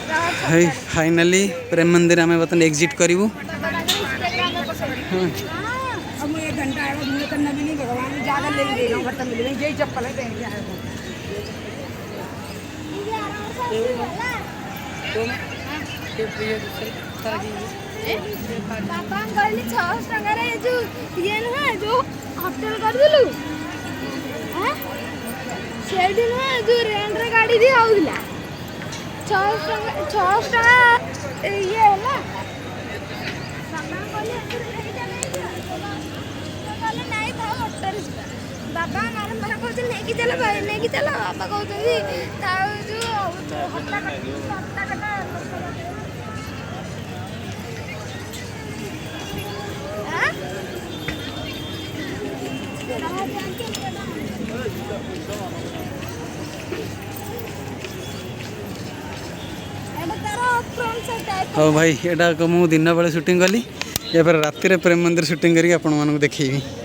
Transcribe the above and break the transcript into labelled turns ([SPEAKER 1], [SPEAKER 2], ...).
[SPEAKER 1] हाय finally प्रेम मंदिर आम बर्तमान एग्जिट करूँ।
[SPEAKER 2] बाबा कहली 600 टंका जो ये नुह जो होटल कर दिलु से नुह जो रेंट रे गाड़ी दी आउला 600 टंका ये होला बाबा कहली नहीं था होटल बाबा मारम बार कहते नहीं कि चलो भाई नहीं कि चलो बाबा कहते जो
[SPEAKER 1] हाँ भाई एटा को मुझे दिन बेले शूटिंग कली या राति प्रेम मंदिर शूटिंग करके आपण मानक देखी।